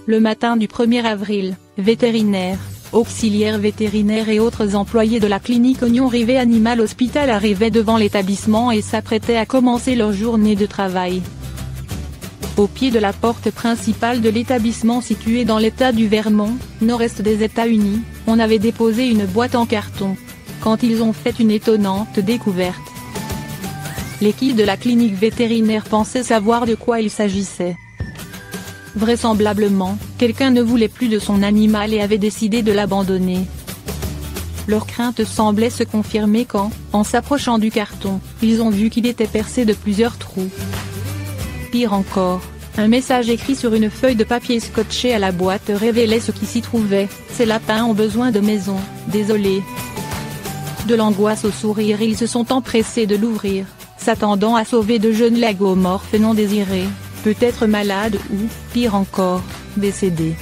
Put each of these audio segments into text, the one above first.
Le matin du 1er avril, vétérinaires, auxiliaires vétérinaires et autres employés de la clinique Oignon Rivet Animal Hospital arrivaient devant l'établissement et s'apprêtaient à commencer leur journée de travail. Au pied de la porte principale de l'établissement situé dans l'État du Vermont, nord-est des États-Unis, on avait déposé une boîte en carton. Quand ils ont fait une étonnante découverte. L'équipe de la clinique vétérinaire pensait savoir de quoi il s'agissait. Vraisemblablement, quelqu'un ne voulait plus de son animal et avait décidé de l'abandonner. Leur crainte semblait se confirmer quand, en s'approchant du carton, ils ont vu qu'il était percé de plusieurs trous. Pire encore, un message écrit sur une feuille de papier scotché à la boîte révélait ce qui s'y trouvait: ces lapins ont besoin de maison, désolé. De l'angoisse au sourire, ils se sont empressés de l'ouvrir, s'attendant à sauver de jeunes lagomorphes non désirés, peut-être malades ou, pire encore, décédés.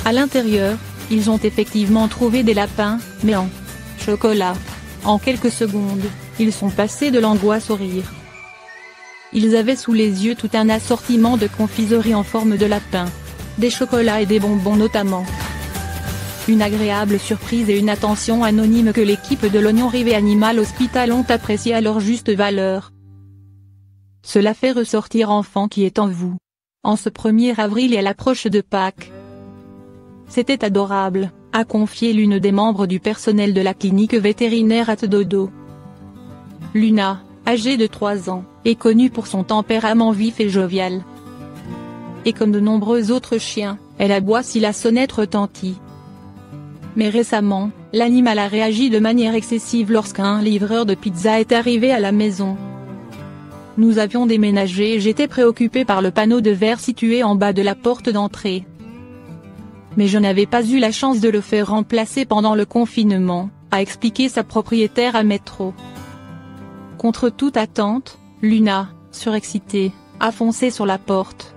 À l'intérieur, ils ont effectivement trouvé des lapins, mais en chocolat. En quelques secondes, ils sont passés de l'angoisse au rire. Ils avaient sous les yeux tout un assortiment de confiseries en forme de lapin. Des chocolats et des bonbons notamment. Une agréable surprise et une attention anonyme que l'équipe de l'Oignon Rivet Animal Hospital ont apprécié à leur juste valeur. Cela fait ressortir enfant qui est en vous. En ce 1er avril et à l'approche de Pâques. C'était adorable, a confié l'une des membres du personnel de la clinique vétérinaire Dodo. Luna, âgée de 3 ans, est connue pour son tempérament vif et jovial. Et comme de nombreux autres chiens, elle aboie si la sonnette retentit. Mais récemment, l'animal a réagi de manière excessive lorsqu'un livreur de pizza est arrivé à la maison. Nous avions déménagé et j'étais préoccupé par le panneau de verre situé en bas de la porte d'entrée. Mais je n'avais pas eu la chance de le faire remplacer pendant le confinement, a expliqué sa propriétaire à Metro. Contre toute attente, Luna, surexcitée, a foncé sur la porte.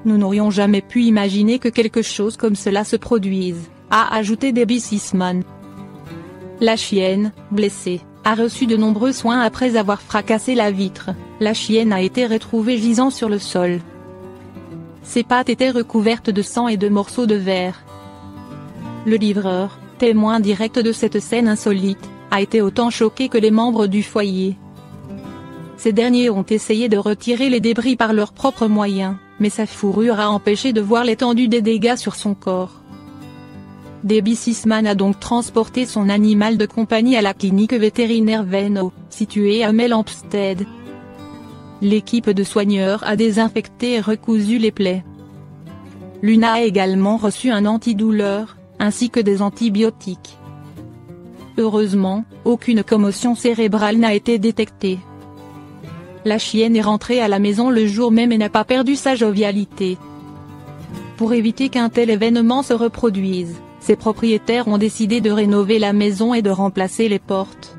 Nous n'aurions jamais pu imaginer que quelque chose comme cela se produise, a ajouté Debbie Sisman. La chienne, blessée, a reçu de nombreux soins après avoir fracassé la vitre. La chienne a été retrouvée gisant sur le sol. Ses pattes étaient recouvertes de sang et de morceaux de verre. Le livreur, témoin direct de cette scène insolite, a été autant choqué que les membres du foyer. Ces derniers ont essayé de retirer les débris par leurs propres moyens, mais sa fourrure a empêché de voir l'étendue des dégâts sur son corps. Debbie Sisman a donc transporté son animal de compagnie à la clinique vétérinaire Venno, située à Melampstead. L'équipe de soigneurs a désinfecté et recousu les plaies. Luna a également reçu un antidouleur, ainsi que des antibiotiques. Heureusement, aucune commotion cérébrale n'a été détectée. La chienne est rentrée à la maison le jour même et n'a pas perdu sa jovialité. Pour éviter qu'un tel événement se reproduise, ses propriétaires ont décidé de rénover la maison et de remplacer les portes.